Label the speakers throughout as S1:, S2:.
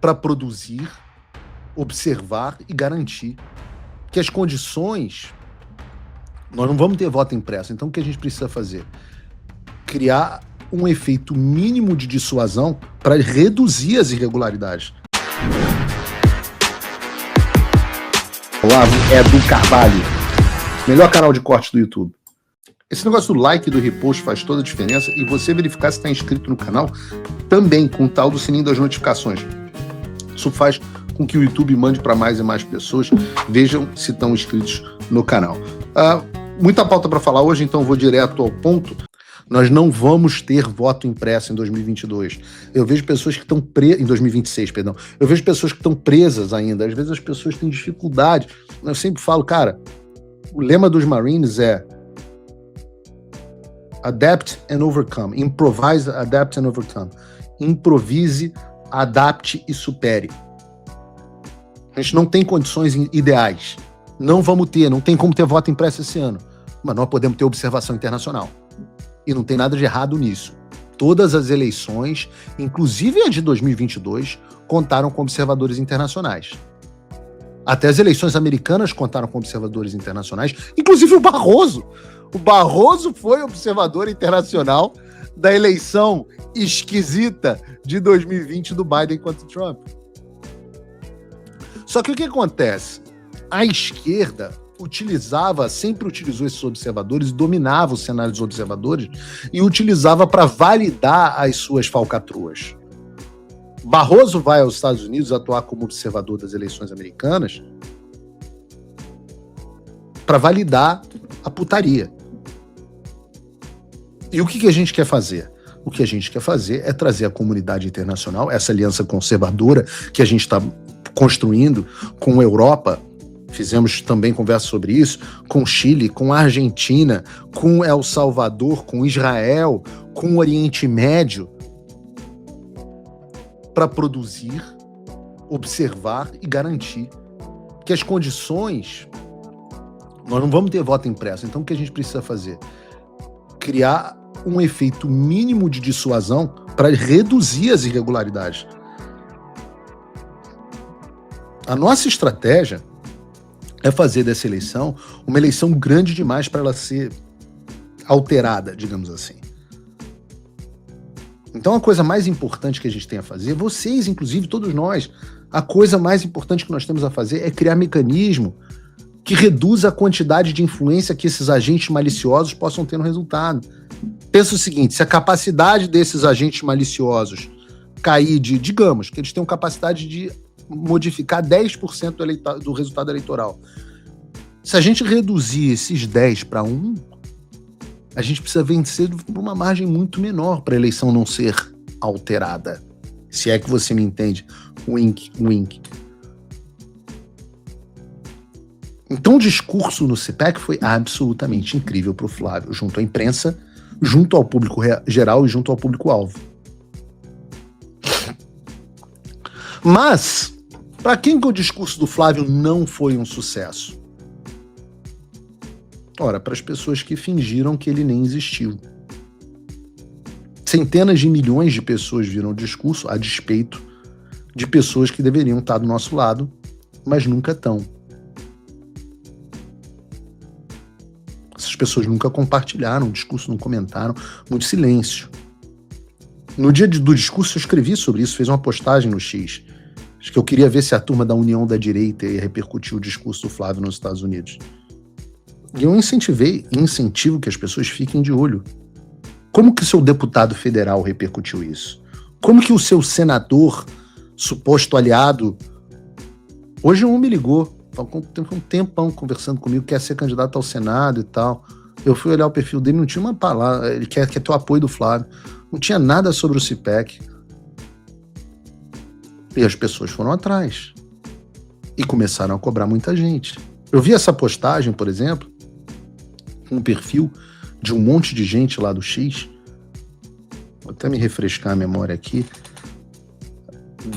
S1: para produzir, observar e garantir que as condições... Nós não vamos ter voto impresso, então o que a gente precisa fazer? Criar um efeito mínimo de dissuasão para reduzir as irregularidades. Olá, é do Carvalho, melhor canal de corte do YouTube. Esse negócio do like e do repost faz toda a diferença, e você verificar se está inscrito no canal também, com o tal do sininho das notificações. Isso faz com que o YouTube mande para mais e mais pessoas, vejam se estão inscritos no canal. Muita pauta para falar hoje, então eu vou direto ao ponto. Nós não vamos ter voto impresso em 2022. Eu vejo pessoas que estão presas... Em 2026, perdão. Eu vejo pessoas que estão presas ainda. Às vezes as pessoas têm dificuldade. Eu sempre falo, cara, o lema dos Marines é Adapt and Overcome. Improvise, adapt and overcome. Improvise, adapte e supere. A gente não tem condições ideais. Não vamos ter, não tem como ter voto impresso esse ano. Mas nós podemos ter observação internacional. E não tem nada de errado nisso. Todas as eleições, inclusive a de 2022, contaram com observadores internacionais. Até as eleições americanas contaram com observadores internacionais, inclusive o Barroso. O Barroso foi observador internacional da eleição esquisita de 2020 do Biden contra o Trump. Só que o que acontece? A esquerda sempre utilizou esses observadores, dominava o cenário dos observadores e utilizava para validar as suas falcatruas. Barroso vai aos Estados Unidos atuar como observador das eleições americanas para validar a putaria. E o que a gente quer fazer? O que a gente quer fazer é trazer a comunidade internacional, essa aliança conservadora que a gente está construindo com a Europa. Fizemos também conversa sobre isso, com Chile, com a Argentina, com El Salvador, com Israel, com o Oriente Médio, para produzir, observar e garantir que as condições... Nós não vamos ter voto impresso, então o que a gente precisa fazer? Criar um efeito mínimo de dissuasão para reduzir as irregularidades. A nossa estratégia é fazer dessa eleição uma eleição grande demais para ela ser alterada, digamos assim. Então a coisa mais importante que a gente tem a fazer, vocês, inclusive, todos nós, a coisa mais importante que nós temos a fazer é criar mecanismo que reduza a quantidade de influência que esses agentes maliciosos possam ter no resultado. Pensa o seguinte, se a capacidade desses agentes maliciosos cair digamos, que eles tenham capacidade de modificar 10% do resultado eleitoral. Se a gente reduzir esses 10 para 1, a gente precisa vencer por uma margem muito menor para a eleição não ser alterada. Se é que você me entende. Wink, wink. Então o discurso no CPEC foi absolutamente incrível para o Flávio, junto à imprensa, junto ao público geral e junto ao público-alvo. Mas, para quem que o discurso do Flávio não foi um sucesso? Ora, para as pessoas que fingiram que ele nem existiu. Centenas de milhões de pessoas viram o discurso a despeito de pessoas que deveriam estar do nosso lado, mas nunca estão. Essas pessoas nunca compartilharam o discurso, não comentaram, muito silêncio. No dia do discurso eu escrevi sobre isso, fiz uma postagem no X. Acho que eu queria ver se a turma da União da Direita ia repercutir o discurso do Flávio nos Estados Unidos. E eu incentivo que as pessoas fiquem de olho. Como que o seu deputado federal repercutiu isso? Como que o seu senador, suposto aliado... Hoje um me ligou, tem um tempão conversando comigo, quer ser candidato ao Senado e tal. Eu fui olhar o perfil dele, não tinha uma palavra, ele quer ter o apoio do Flávio. Não tinha nada sobre o CPEC. E as pessoas foram atrás. E começaram a cobrar muita gente. Eu vi essa postagem, por exemplo, com um perfil de um monte de gente lá do X. Vou até me refrescar a memória aqui.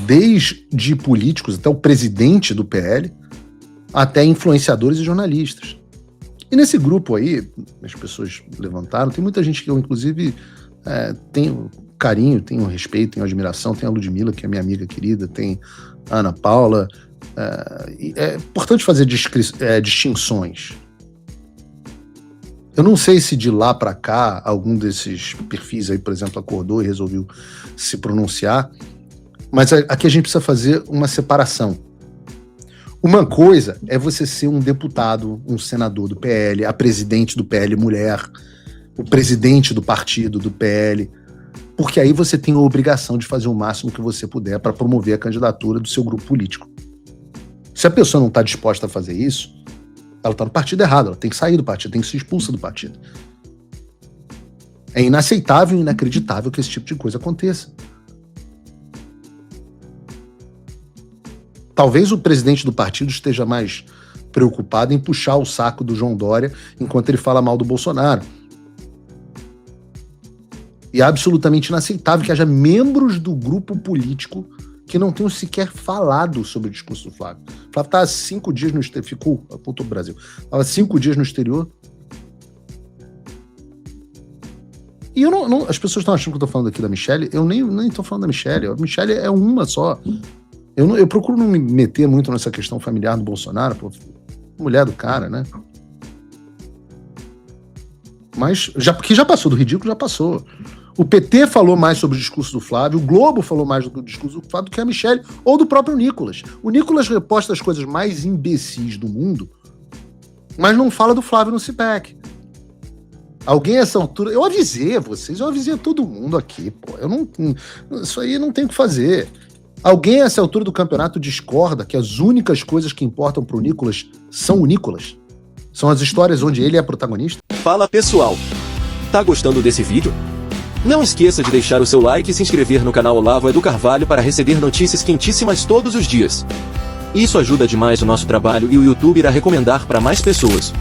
S1: Desde políticos até o presidente do PL, até influenciadores e jornalistas. E nesse grupo aí, as pessoas levantaram, tem muita gente que eu, inclusive, tenho carinho, tenho respeito, tenho admiração, tem a Ludmilla, que é minha amiga querida, tem a Ana Paula. É importante fazer distinções. Eu não sei se de lá para cá algum desses perfis aí, por exemplo, acordou e resolveu se pronunciar, mas aqui a gente precisa fazer uma separação. Uma coisa é você ser um deputado, um senador do PL, a presidente do PL mulher, o presidente do partido do PL, porque aí você tem a obrigação de fazer o máximo que você puder para promover a candidatura do seu grupo político. Se a pessoa não está disposta a fazer isso, ela está no partido errado, ela tem que sair do partido, tem que ser expulsa do partido. É inaceitável e inacreditável que esse tipo de coisa aconteça. Talvez o presidente do partido esteja mais preocupado em puxar o saco do João Dória enquanto ele fala mal do Bolsonaro. E é absolutamente inaceitável que haja membros do grupo político que não tenham sequer falado sobre o discurso do Flávio. O Flávio está há 5 dias no exterior, voltou para o Brasil, estava 5 dias no exterior. E eu não, as pessoas estão achando que eu estou falando aqui da Michelle, eu nem estou falando da Michelle, a Michelle é uma só. Eu procuro não me meter muito nessa questão familiar do Bolsonaro, pô, mulher do cara, né? Mas, porque já passou do ridículo, já passou. O PT falou mais sobre o discurso do Flávio, o Globo falou mais do discurso do Flávio do que a Michelle, ou do próprio Nicolas. O Nicolas reposta as coisas mais imbecis do mundo, mas não fala do Flávio no CPEC. Alguém a essa altura... Eu avisei vocês, eu avisei a todo mundo aqui, pô. Isso aí não tem o que fazer. Alguém a essa altura do campeonato discorda que as únicas coisas que importam pro Nicolas são o Nicolas? São as histórias onde ele é protagonista?
S2: Fala pessoal, tá gostando desse vídeo? Não esqueça de deixar o seu like e se inscrever no canal Olavo Edu Carvalho para receber notícias quentíssimas todos os dias. Isso ajuda demais o nosso trabalho e o YouTube irá recomendar para mais pessoas.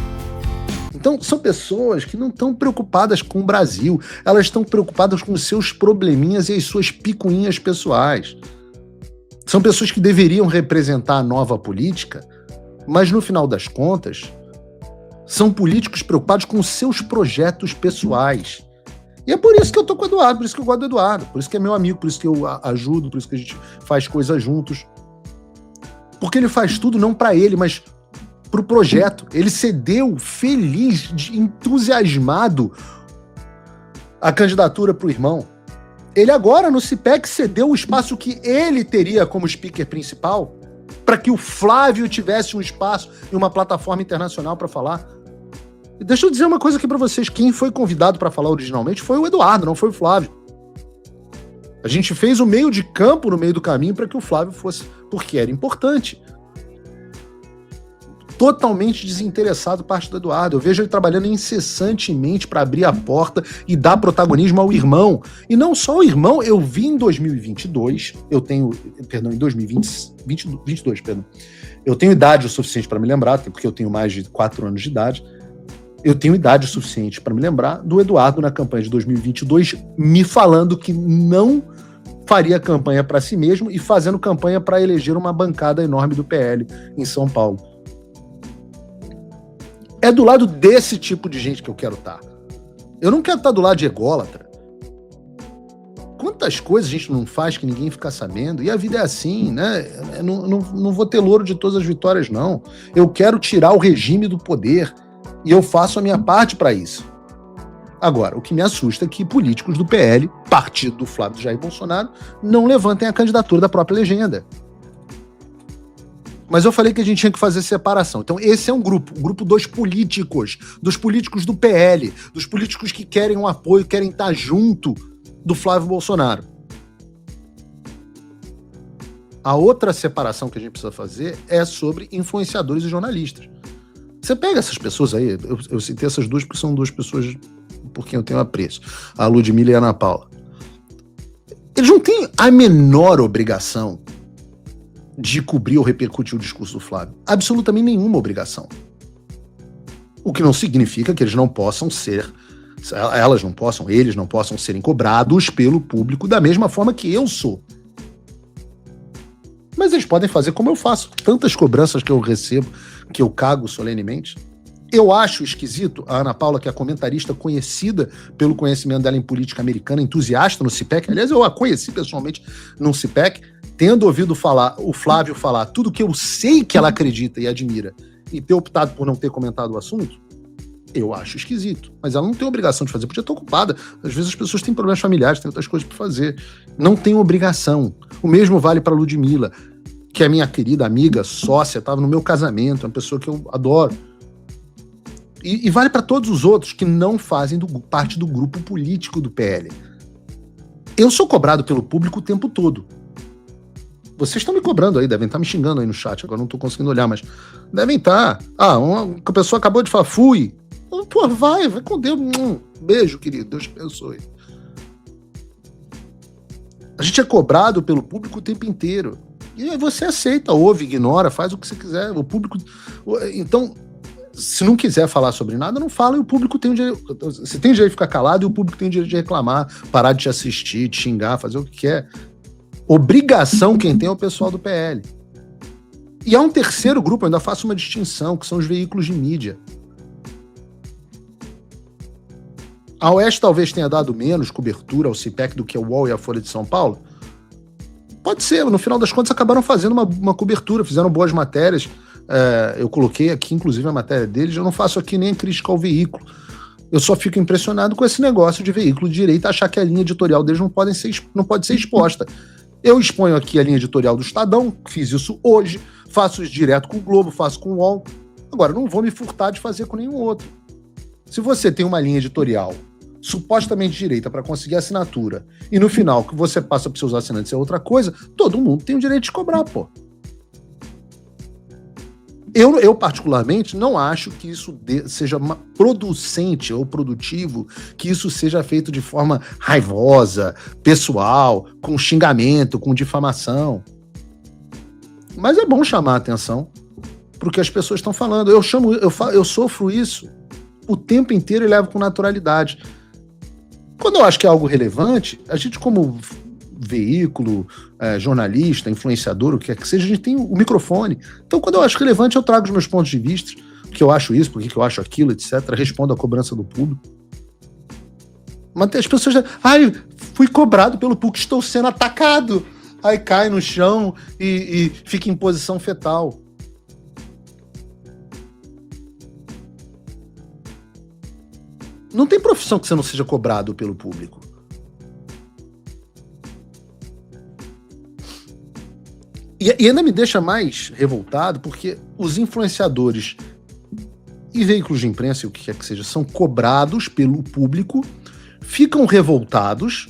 S1: Então, são pessoas que não estão preocupadas com o Brasil, elas estão preocupadas com os seus probleminhas e as suas picuinhas pessoais. São pessoas que deveriam representar a nova política, mas no final das contas, são políticos preocupados com os seus projetos pessoais. E é por isso que eu tô com o Eduardo, por isso que eu gosto do Eduardo, por isso que é meu amigo, por isso que eu ajudo, por isso que a gente faz coisas juntos. Porque ele faz tudo não para ele, mas pro projeto. Ele cedeu feliz, entusiasmado a candidatura pro irmão. Ele agora, no CPEC, cedeu o espaço que ele teria como speaker principal para que o Flávio tivesse um espaço e uma plataforma internacional para falar. E deixa eu dizer uma coisa aqui para vocês. Quem foi convidado para falar originalmente foi o Eduardo, não foi o Flávio. A gente fez o meio de campo no meio do caminho para que o Flávio fosse, porque era importante. Totalmente desinteressado parte do Eduardo. Eu vejo ele trabalhando incessantemente para abrir a porta e dar protagonismo ao irmão. E não só o irmão, eu vi em 2022, em 2022, eu tenho idade o suficiente para me lembrar, porque eu tenho mais de 4 anos de idade, eu tenho idade o suficiente para me lembrar do Eduardo na campanha de 2022 me falando que não faria campanha para si mesmo e fazendo campanha para eleger uma bancada enorme do PL em São Paulo. É do lado desse tipo de gente que eu quero estar. Eu não quero estar do lado de ególatra. Quantas coisas a gente não faz que ninguém fica sabendo? E a vida é assim, né? Eu não vou ter louro de todas as vitórias, não. Eu quero tirar o regime do poder e eu faço a minha parte para isso. Agora, o que me assusta é que políticos do PL, partido do Flávio Jair Bolsonaro, não levantem a candidatura da própria legenda. Mas eu falei que a gente tinha que fazer separação. Então esse é um grupo dos políticos do PL, dos políticos que querem um apoio, querem estar junto do Flávio Bolsonaro. A outra separação que a gente precisa fazer é sobre influenciadores e jornalistas. Você pega essas pessoas aí, eu citei essas duas porque são duas pessoas por quem eu tenho apreço, a Ludmilla e a Ana Paula. Eles não têm a menor obrigação de cobrir ou repercutir o discurso do Flávio. Absolutamente nenhuma obrigação. O que não significa que eles não possam ser, eles não possam serem cobrados pelo público da mesma forma que eu sou. Mas eles podem fazer como eu faço. Tantas cobranças que eu recebo, que eu cago solenemente. Eu acho esquisito a Ana Paula, que é comentarista conhecida pelo conhecimento dela em política americana, entusiasta no CPEC. Aliás, eu a conheci pessoalmente no CPEC, tendo ouvido o Flávio falar tudo que eu sei que ela acredita e admira, e ter optado por não ter comentado o assunto. Eu acho esquisito. Mas ela não tem obrigação de fazer, podia estar ocupada. Às vezes as pessoas têm problemas familiares, têm outras coisas para fazer. Não tem obrigação. O mesmo vale para Ludmilla, que é minha querida amiga, sócia, estava no meu casamento, é uma pessoa que eu adoro. E vale para todos os outros que não fazem parte do grupo político do PL. Eu sou cobrado pelo público o tempo todo. Vocês estão me cobrando aí, devem estar me xingando aí no chat, agora não estou conseguindo olhar, mas devem estar. Uma pessoa acabou de falar, fui. Pô, vai com Deus. Beijo, querido, Deus te abençoe. A gente é cobrado pelo público o tempo inteiro. E aí você aceita, ouve, ignora, faz o que você quiser. O público... Então, se não quiser falar sobre nada, não fala, e o público tem o direito. Você tem o direito de ficar calado e o público tem o direito de reclamar, parar de te assistir, te xingar, fazer o que quer. Obrigação quem tem é o pessoal do PL. E há um terceiro grupo, eu ainda faço uma distinção, que são os veículos de mídia. A Oeste talvez tenha dado menos cobertura ao CPEC do que a UOL e a Folha de São Paulo. Pode ser, no final das contas acabaram fazendo uma cobertura, fizeram boas matérias. Eu coloquei aqui, inclusive, a matéria deles. Eu não faço aqui nem crítica ao veículo. Eu só fico impressionado com esse negócio de veículo de direita achar que a linha editorial deles não pode ser exposta. Eu exponho aqui a linha editorial do Estadão, fiz isso hoje, faço isso direto com o Globo, faço com o UOL. Agora, não vou me furtar de fazer com nenhum outro. Se você tem uma linha editorial supostamente de direita para conseguir assinatura e no final que você passa para os seus assinantes é outra coisa, todo mundo tem o direito de cobrar, pô. Eu particularmente, não acho que isso seja producente ou produtivo, que isso seja feito de forma raivosa, pessoal, com xingamento, com difamação. Mas é bom chamar a atenção para o que as pessoas estão falando. Eu sofro isso o tempo inteiro e levo com naturalidade. Quando eu acho que é algo relevante, a gente, como veículo, jornalista, influenciador, o que quer que seja, a gente tem o microfone. Então, quando eu acho relevante, eu trago os meus pontos de vista, porque eu acho isso, porque eu acho aquilo, etc. Respondo à cobrança do público. Mas as pessoas já... fui cobrado pelo público, estou sendo atacado. Aí cai no chão e fica em posição fetal. Não tem profissão que você não seja cobrado pelo público. E ainda me deixa mais revoltado porque os influenciadores e veículos de imprensa, e o que quer que seja, são cobrados pelo público, ficam revoltados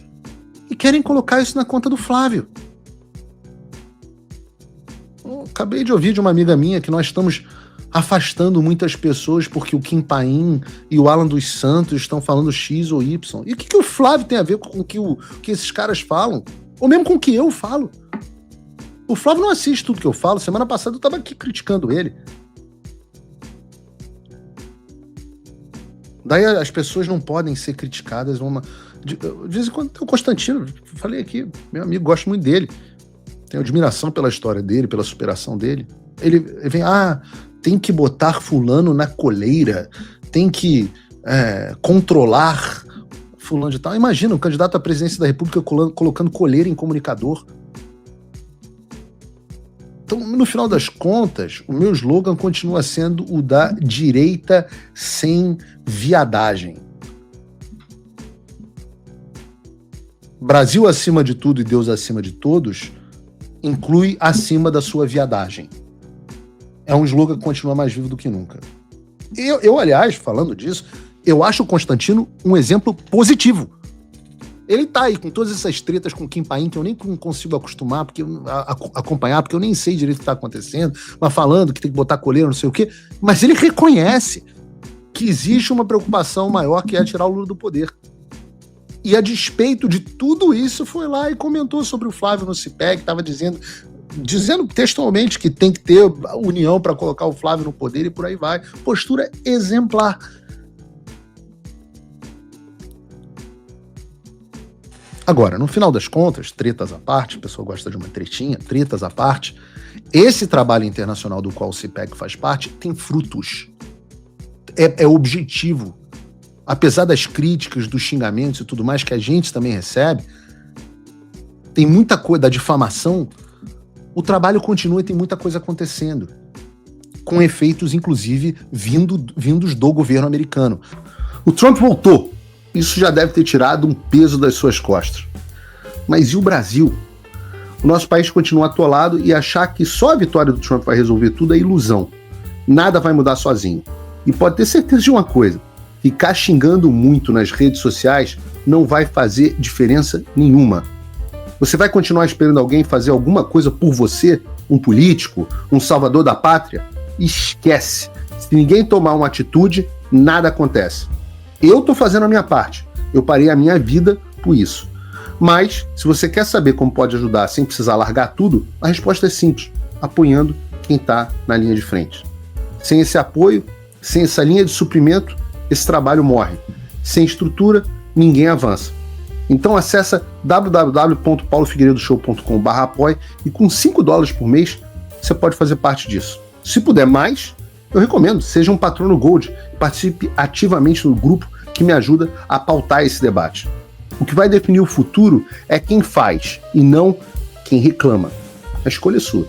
S1: e querem colocar isso na conta do Flávio. Eu acabei de ouvir de uma amiga minha que nós estamos afastando muitas pessoas porque o Kim Paim e o Alan dos Santos estão falando X ou Y. E o que o Flávio tem a ver com o que esses caras falam? Ou mesmo com o que eu falo? O Flávio não assiste tudo que eu falo. Semana passada eu estava aqui criticando ele. Daí as pessoas não podem ser criticadas. De vez em quando tem o Constantino, falei aqui, meu amigo, gosto muito dele. Tenho admiração pela história dele, pela superação dele. Ele vem, tem que botar fulano na coleira, tem que controlar fulano de tal. Imagina, um candidato à presidência da República colocando coleira em comunicador. Então, no final das contas, o meu slogan continua sendo o da direita sem viadagem. Brasil acima de tudo e Deus acima de todos inclui acima da sua viadagem. É um slogan que continua mais vivo do que nunca. Eu, aliás, falando disso, eu acho o Constantino um exemplo positivo. Ele tá aí com todas essas tretas com o Kim Paim, que eu nem consigo acompanhar, porque eu nem sei direito o que tá acontecendo, mas falando que tem que botar coleira, não sei o quê. Mas ele reconhece que existe uma preocupação maior, que é tirar o Lula do poder. E a despeito de tudo isso, foi lá e comentou sobre o Flávio no CPEC, estava dizendo textualmente que tem que ter união para colocar o Flávio no poder e por aí vai. Postura exemplar. Agora, no final das contas, tretas à parte, a pessoa gosta de uma tretinha, tretas à parte, esse trabalho internacional do qual o CPEC faz parte tem frutos. é objetivo. Apesar das críticas, dos xingamentos e tudo mais que a gente também recebe, tem muita coisa da difamação, o trabalho continua e tem muita coisa acontecendo, com efeitos, inclusive, vindos do governo americano. O Trump voltou. Isso já deve ter tirado um peso das suas costas. Mas e o Brasil? O nosso país continua atolado e achar que só a vitória do Trump vai resolver tudo é ilusão. Nada vai mudar sozinho. E pode ter certeza de uma coisa: ficar xingando muito nas redes sociais não vai fazer diferença nenhuma. Você vai continuar esperando alguém fazer alguma coisa por você? Um político? Um salvador da pátria? Esquece. Se ninguém tomar uma atitude, nada acontece. Eu tô fazendo a minha parte. Eu parei a minha vida por isso. Mas, se você quer saber como pode ajudar sem precisar largar tudo, a resposta é simples: apoiando quem está na linha de frente. Sem esse apoio, sem essa linha de suprimento, esse trabalho morre. Sem estrutura, ninguém avança. Então acessa www.paulofigueiredoshow.com/apoie e com $5 por mês você pode fazer parte disso. Se puder mais, eu recomendo, seja um patrono Gold e participe ativamente no grupo que me ajuda a pautar esse debate. O que vai definir o futuro é quem faz e não quem reclama. A escolha é sua.